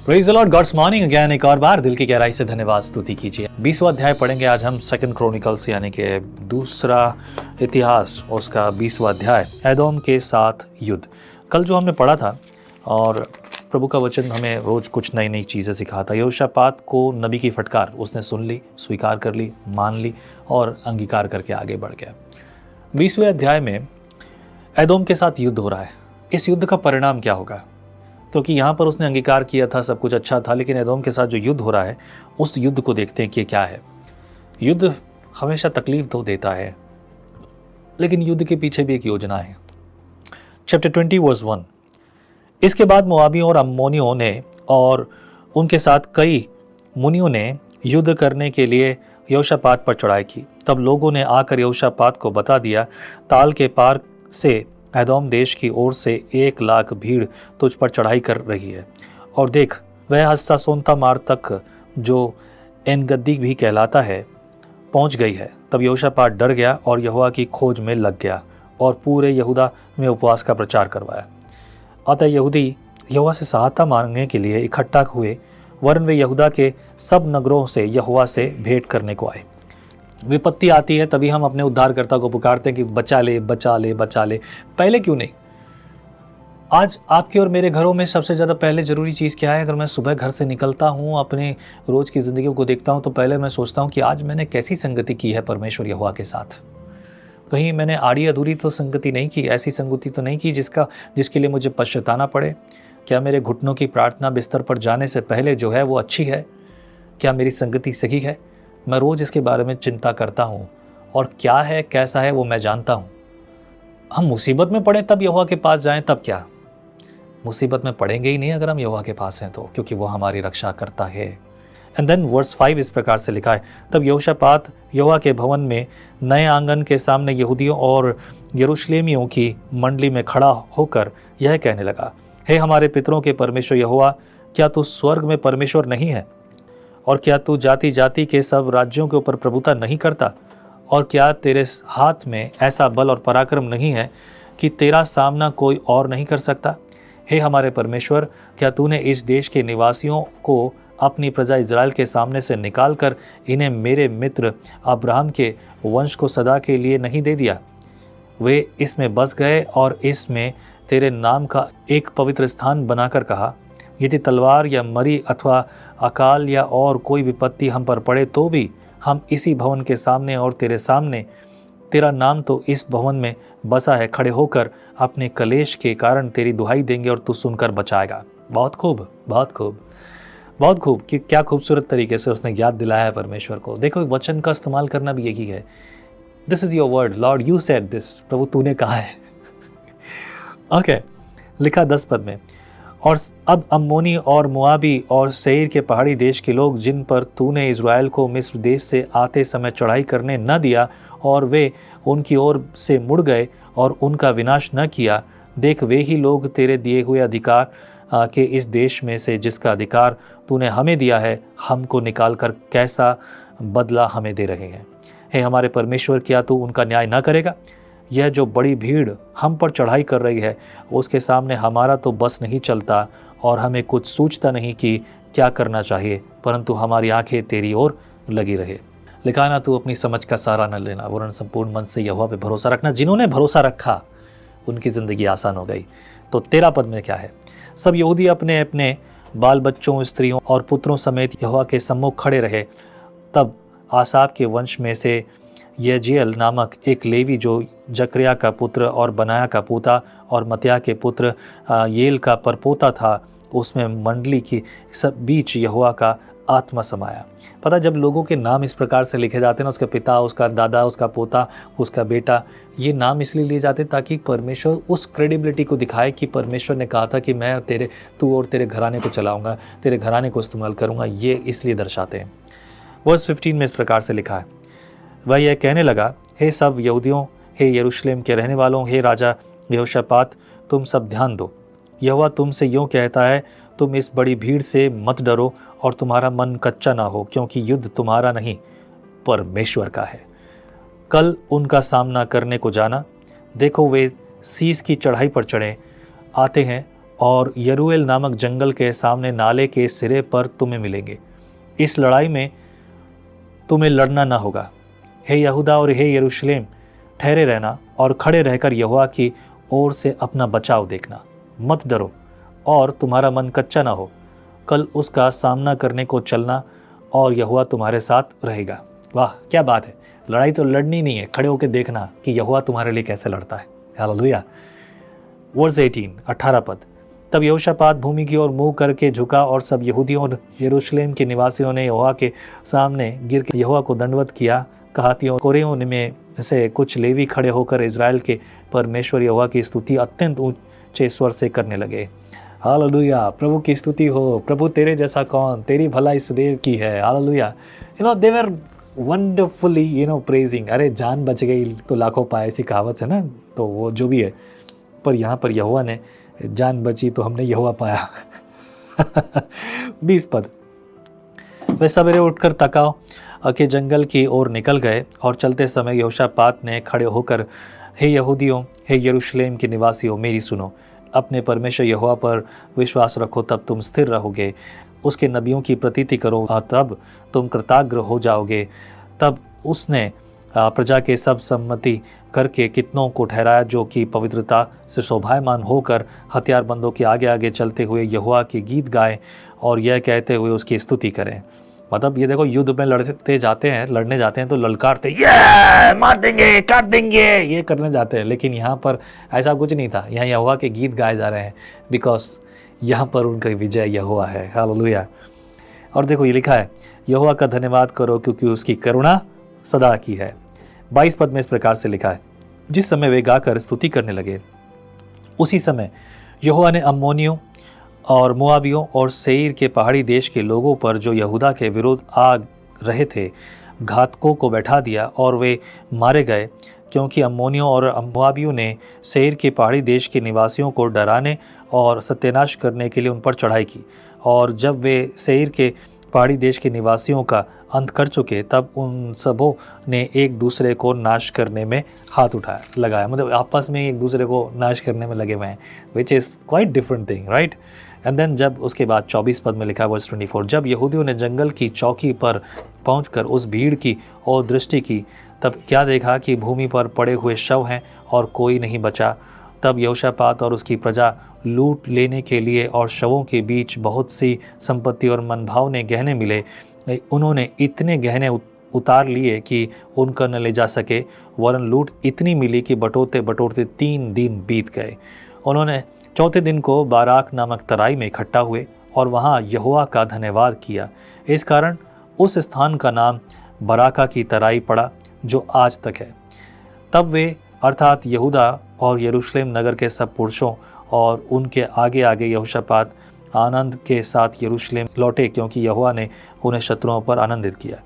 Praise the Lord, God's morning again. एक और बार दिल की गहराई से धन्यवाद स्तुति कीजिए। 20वां अध्याय पढ़ेंगे आज हम सेकंड क्रॉनिकल्स यानी कि दूसरा इतिहास, उसका 20वां अध्याय, एदोम के साथ युद्ध। कल जो हमने पढ़ा था, और प्रभु का वचन हमें रोज कुछ नई नई चीज़ें सिखाता। यहोशापात को नबी की फटकार उसने सुन ली, स्वीकार कर ली, मान ली और अंगीकार करके आगे बढ़ गया। 20वें अध्याय में एदोम के साथ युद्ध हो रहा है। इस युद्ध का परिणाम क्या होगा? क्योंकि यहाँ पर उसने अंगीकार किया था, सब कुछ अच्छा था, लेकिन एदोम के साथ जो युद्ध हो रहा है उस युद्ध को देखते हैं कि क्या है। युद्ध हमेशा तकलीफ तो देता है, लेकिन युद्ध के पीछे भी एक योजना है। Chapter 20 verse 1। इसके बाद मोआबियों और अम्मोनियों ने और उनके साथ कई मुनियों ने युद्ध करने के लिए यहोशापात पर चढ़ाई की। तब लोगों ने आकर यहोशापात को बता दिया, ताल के पार से एदोम देश की ओर से 1,00,000 भीड़ तुझ पर चढ़ाई कर रही है, और देख वह हस्सासोन्ता मार तक, जो एनगद्दी भी कहलाता है, पहुंच गई है। तब यहोशापात डर गया और यहोवा की खोज में लग गया और पूरे यहूदा में उपवास का प्रचार करवाया। अतः यहूदी यहोवा से सहायता मांगने के लिए इकट्ठा हुए, वरन वे यहूदा के सब नगरों से यहोवा से भेंट करने को आए। विपत्ति आती है तभी हम अपने उद्धारकर्ता को पुकारते हैं कि बचा ले, बचा ले, बचा ले। पहले क्यों नहीं? आज आपके और मेरे घरों में सबसे ज़्यादा पहले ज़रूरी चीज़ क्या है? अगर मैं सुबह घर से निकलता हूँ, अपने रोज़ की ज़िंदगी को देखता हूँ, तो पहले मैं सोचता हूँ कि आज मैंने कैसी संगति की है परमेश्वर यहोवा के साथ। कहीं मैंने आड़ी अधूरी तो संगति नहीं की, ऐसी संगति तो नहीं की जिसके लिए मुझे पछताना पड़े। क्या मेरे घुटनों की प्रार्थना बिस्तर पर जाने से पहले जो है वो अच्छी है? क्या मेरी संगति सही है? मैं रोज़ इसके बारे में चिंता करता हूँ, और क्या है, कैसा है, वो मैं जानता हूँ। हम मुसीबत में पड़े तब यहोवा के पास जाएं, तब क्या? मुसीबत में पड़ेंगे ही नहीं अगर हम यहोवा के पास हैं तो, क्योंकि वो हमारी रक्षा करता है। एंड देन वर्स 5 इस प्रकार से लिखा है, तब यहोशापात यहोवा के भवन में नए आंगन के सामने यहूदियों और यरूशलेमियों की मंडली में खड़ा होकर यह कहने लगा, हे हमारे पितरों के परमेश्वर यहोवा, क्या तू स्वर्ग में परमेश्वर नहीं है? और क्या तू जाति जाति के सब राज्यों के ऊपर प्रभुता नहीं करता? और क्या तेरे हाथ में ऐसा बल और पराक्रम नहीं है कि तेरा सामना कोई और नहीं कर सकता? हे हमारे परमेश्वर, क्या तूने इस देश के निवासियों को अपनी प्रजा इज़राइल के सामने से निकालकर इन्हें मेरे मित्र अब्राहम के वंश को सदा के लिए नहीं दे दिया? वे इसमें बस गए और इसमें तेरे नाम का एक पवित्र स्थान बनाकर कहा, यदि तलवार या मरी अथवा अकाल या और कोई विपत्ति हम पर पड़े तो भी हम इसी भवन के सामने और तेरे सामने, तेरा नाम तो इस भवन में बसा है, खड़े होकर अपने कलेश के कारण तेरी दुहाई देंगे और तू सुनकर बचाएगा। बहुत खूब, बहुत खूब, बहुत खूब। कि क्या खूबसूरत तरीके से उसने याद दिलाया है परमेश्वर को। देखो, वचन का इस्तेमाल करना भी यही है। This is your word Lord, you said this. प्रभु तूने कहा है। ओके, लिखा 10 पद में, और अब अम्मोनी और मुआबी और सेईर के पहाड़ी देश के लोग, जिन पर तूने इज़राइल को मिस्र देश से आते समय चढ़ाई करने न दिया और वे उनकी ओर से मुड़ गए और उनका विनाश न किया, देख वे ही लोग तेरे दिए हुए अधिकार के इस देश में से, जिसका अधिकार तूने हमें दिया है, हमको निकालकर कैसा बदला हमें दे रहे हैं। हे हमारे परमेश्वर, क्या तू उनका न्याय न करेगा? यह जो बड़ी भीड़ हम पर चढ़ाई कर रही है, उसके सामने हमारा तो बस नहीं चलता और हमें कुछ सूझता नहीं कि क्या करना चाहिए, परंतु हमारी आंखें तेरी ओर लगी रहे। लिखा ना, तू अपनी समझ का सहारा न लेना, वरन संपूर्ण मन से यहोवा पे भरोसा रखना। जिन्होंने भरोसा रखा उनकी ज़िंदगी आसान हो गई। तो 13 पद में क्या है? सब यहूदी अपने अपने बाल बच्चों, स्त्रियों और पुत्रों समेत यहोवा के सम्मुख खड़े रहे। तब आसाप के वंश में से यजेल नामक एक लेवी, जो जकरिया का पुत्र और बनाया का पोता और मत्या के पुत्र येल का परपोता था, उसमें मंडली की सब बीच यहोवा का आत्मा समाया। पता, जब लोगों के नाम इस प्रकार से लिखे जाते हैं ना, उसका पिता, उसका दादा, उसका पोता, उसका बेटा, ये नाम इसलिए लिए जाते ताकि परमेश्वर उस क्रेडिबिलिटी को दिखाए कि परमेश्वर ने कहा था कि मैं तू और तेरे घराने को चलाऊंगा, तेरे घराने को इस्तेमाल करूंगा। ये इसलिए दर्शाते हैं। वर्स 15 में इस प्रकार से लिखा है, वह यह कहने लगा, हे सब यहूदियों, हे यरूशलेम के रहने वालों, हे राजा यहोशापात, तुम सब ध्यान दो। यहोवा तुमसे यूँ कहता है, तुम इस बड़ी भीड़ से मत डरो और तुम्हारा मन कच्चा ना हो, क्योंकि युद्ध तुम्हारा नहीं परमेश्वर का है। कल उनका सामना करने को जाना। देखो वे सीस की चढ़ाई पर चढ़े आते हैं और यरूएल नामक जंगल के सामने नाले के सिरे पर तुम्हें मिलेंगे। इस लड़ाई में तुम्हें लड़ना न होगा। हे यहूदा और हे यरूशलेम, ठहरे रहना और खड़े रहकर यहोवा की ओर से अपना बचाव देखना। मत डरो और तुम्हारा मन कच्चा ना हो। कल उसका सामना करने को चलना और यहोवा तुम्हारे साथ रहेगा। वाह क्या बात है। लड़ाई तो लड़नी नहीं है, खड़े होकर देखना कि यहोवा तुम्हारे लिए कैसे लड़ता है। हालेलुया। वर्स 18 18 पद। तब यहोशापात भूमि की ओर मुंह करके झुका और सब यहूदियों और यरूशलेम के निवासियों ने यहोवा के सामने गिर के यहोवा को दंडवत किया। कहातियों कोरेयों में से कुछ लेवी खड़े होकर इज़राइल के परमेश्वर यहोवा की स्तुति अत्यंत ऊंचे स्वर से करने लगे। हालेलुया। प्रभु की स्तुति हो। प्रभु तेरे जैसा कौन, तेरी भलाई सदैव की है। हालेलुया। दे वर वंडरफुली प्रेजिंग। अरे जान बच गई तो लाखों पाए, ऐसी कहावत है ना, तो वो जो भी है, पर यहाँ पर यहोवा ने जान बची तो हमने यहोवा पाया। 20 पद। वे सवेरे उठकर तकाव के जंगल की ओर निकल गए और चलते समय यहोशापात ने खड़े होकर, हे यहूदियों, हे यरूशलेम के निवासियों, मेरी सुनो। अपने परमेश्वर यहोवा पर विश्वास रखो, तब तुम स्थिर रहोगे। उसके नबियों की प्रतीति करो, तब तुम कृताग्र हो जाओगे। तब उसने प्रजा के सब सम्मति करके कितनों को ठहराया, जो कि पवित्रता से शोभायमान होकर हथियारबंदों के आगे आगे चलते हुए यहोवा के गीत गाएं और यह कहते हुए उसकी स्तुति करें। मतलब ये देखो, युद्ध में लड़ने जाते हैं तो ललकारते, ये मार देंगे, काट देंगे, ये करने जाते हैं। लेकिन यहाँ पर ऐसा कुछ नहीं था। यहाँ यहोवा के गीत गाए जा रहे हैं, बिकॉज यहाँ पर उनका विजय यहोवा है। हालेलुया। और देखो ये लिखा है, यहोवा का धन्यवाद करो क्योंकि उसकी करुणा सदा की है। 22 पद में इस प्रकार से लिखा है, जिस समय वे गाकर स्तुति करने लगे, उसी समय यहोवा ने अम्मोनियों और मोआबियों और सेईर के पहाड़ी देश के लोगों पर, जो यहूदा के विरुद्ध आ रहे थे, घातकों को बैठा दिया और वे मारे गए, क्योंकि अम्मोनियों और मोआबियों ने सेईर के पहाड़ी देश के निवासियों को डराने और सत्यानाश करने के लिए उन पर चढ़ाई की। और जब वे सेईर के पहाड़ी देश के निवासियों का अंत कर चुके, तब उन सबों ने एक दूसरे को नाश करने में हाथ लगाया। मतलब आपस में एक दूसरे को नाश करने में लगे हुए हैं, which is quite different thing, right. And then जब उसके बाद 24 पद में लिखा है, वर्स 24, जब यहूदियों ने जंगल की चौकी पर पहुंचकर उस भीड़ की ओर दृष्टि की, तब क्या देखा कि भूमि पर पड़े हुए शव हैं और कोई नहीं बचा। तब यहोशापात और उसकी प्रजा लूट लेने के लिए और शवों के बीच बहुत सी संपत्ति और मनभावने गहने मिले। उन्होंने इतने गहने उतार लिए कि उनका न ले जा सके, वरन लूट इतनी मिली कि बटोरते बटोरते 3 दिन बीत गए। उन्होंने चौथे दिन को बाराक नामक तराई में इकट्ठा हुए और वहाँ यहोवा का धन्यवाद किया। इस कारण उस स्थान का नाम बराका की तराई पड़ा, जो आज तक है। तब वे अर्थात यहूदा और यरूशलेम नगर के सब पुरुषों और उनके आगे आगे यहोशापात आनंद के साथ यरूशलेम लौटे, क्योंकि यहोवा ने उन्हें शत्रुओं पर आनंदित किया।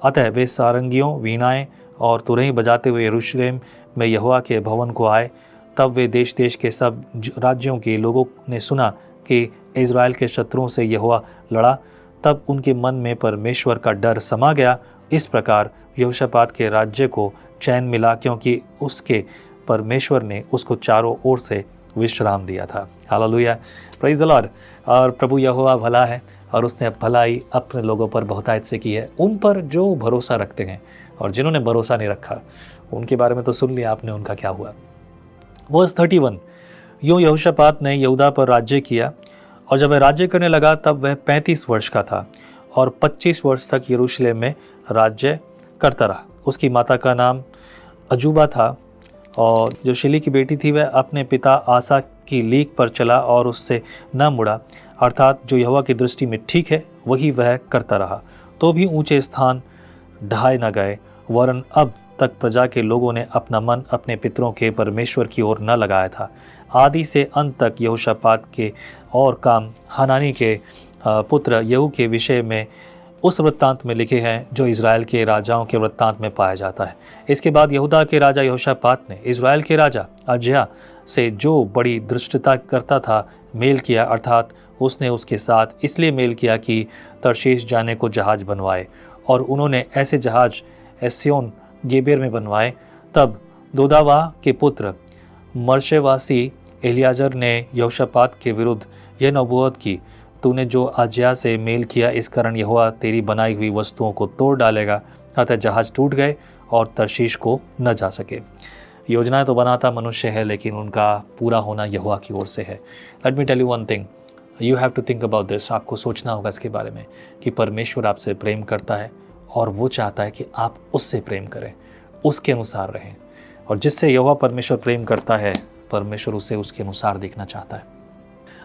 अतः वे सारंगियों, वीणाएं और तुरही बजाते हुए यरूशलेम में यहोवा के भवन को आए। तब वे देश देश के सब राज्यों के लोगों ने सुना कि इज़राइल के शत्रुओं से यहोवा लड़ा। तब उनके मन में परमेश्वर का डर समा गया। इस प्रकार यहोशापात के राज्य को चैन मिला, क्योंकि उसके परमेश्वर ने उसको चारों ओर से विश्राम दिया था। Hallelujah, praise the Lord. और प्रभु यहोवा भला है और उसने भलाई अपने लोगों पर बहुतायत से की है, उन पर जो भरोसा रखते हैं। और जिन्होंने भरोसा नहीं रखा, उनके बारे में तो सुन लिया आपने, उनका क्या हुआ। वर्स 31, यूँ यहोशापात ने यहूदा पर राज्य किया, और जब वह राज्य करने लगा तब वह 35 वर्ष का था और 25 वर्ष तक यरूशलेम में राज्य करता रहा। उसकी माता का नाम अजूबा था, और जो शिली की बेटी थी वह अपने पिता आसा की लीक पर चला और उससे न मुड़ा, अर्थात जो यहोवा की दृष्टि में ठीक है वही वह करता रहा। तो भी ऊंचे स्थान ढहाए न गए, वरन अब तक प्रजा के लोगों ने अपना मन अपने पितरों के परमेश्वर की ओर न लगाया था। आदि से अंत तक यहोशापात के और काम हनानी के पुत्र यहू के विषय में उस वृत्तांत में लिखे हैं जो इज़राइल के राजाओं के वृत्तांत में पाया जाता है। इसके बाद यहूदा के राजा यहोशापात ने इज़राइल के राजा अजया से जो बड़ी धृष्टता करता था मेल किया, अर्थात उसने उसके साथ इसलिए मेल किया कि तर्शीश जाने को जहाज बनवाए, और उन्होंने ऐसे जहाज एस्योन गेबेर में बनवाए। तब दोदावा के पुत्र मर्शेवासी एलियाजर ने यहोशापात के विरुद्ध यह नबूवत की, तूने जो अजया से मेल किया इस कारण यहोवा तेरी बनाई हुई वस्तुओं को तोड़ डालेगा। अतः जहाज टूट गए और तर्शीश को न जा सके। योजनाएं तो बनाता मनुष्य है, लेकिन उनका पूरा होना यहोवा की ओर से है। Let me tell you one thing, you have to think about this. आपको सोचना होगा इसके बारे में कि परमेश्वर आपसे प्रेम करता है और वो चाहता है कि आप उससे प्रेम करें, उसके अनुसार रहें। और जिससे यहोवा परमेश्वर प्रेम करता है, परमेश्वर उसे उसके अनुसार देखना चाहता है।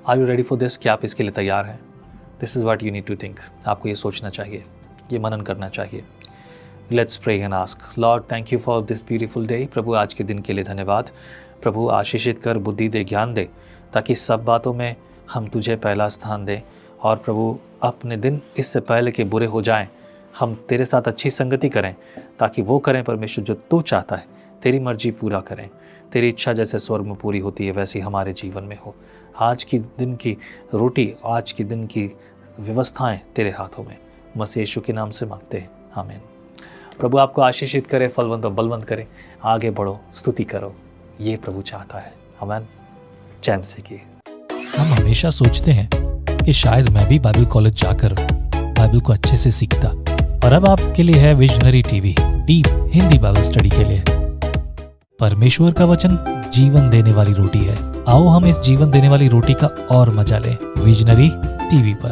Are you ready for this? क्या आप इसके लिए तैयार हैं? This is what you need to think. आपको ये सोचना चाहिए, ये मनन करना चाहिए। Let's pray and ask Lord, thank you for this beautiful day. प्रभु आज के दिन के लिए धन्यवाद। प्रभु आशीषित कर, बुद्धि दे, ज्ञान दे, ताकि सब बातों में हम तुझे पहला स्थान दें। और प्रभु अपने दिन इससे पहले कि बुरे हो जाएं, हम तेरे साथ अच्छी संगति करें, ताकि वो करें परमेश्वर जो तू चाहता है, तेरी मर्जी पूरा करें। तेरी इच्छा जैसे स्वर्ग में पूरी होती है वैसी हमारे जीवन में हो। आज की दिन की रोटी, आज की दिन की व्यवस्थाएं तेरे हाथों में, मसीह यीशु के नाम से मांगते हैं, आमीन। प्रभु आपको आशीषित करे, फलवंत और बलवंत करे। आगे बढ़ो, स्तुति करो, ये प्रभु चाहता है। आमीन। जय मसीह की। हम हमेशा सोचते हैं कि शायद मैं भी बाइबल कॉलेज जाकर बाइबल को अच्छे से सीखता, और अब आपके लिए है visionary TV, deep Hindi Bible study के लिए। परमेश्वर का वचन जीवन देने वाली रोटी है। आओ हम इस जीवन देने वाली रोटी का और मजा लें विजनरी टीवी पर।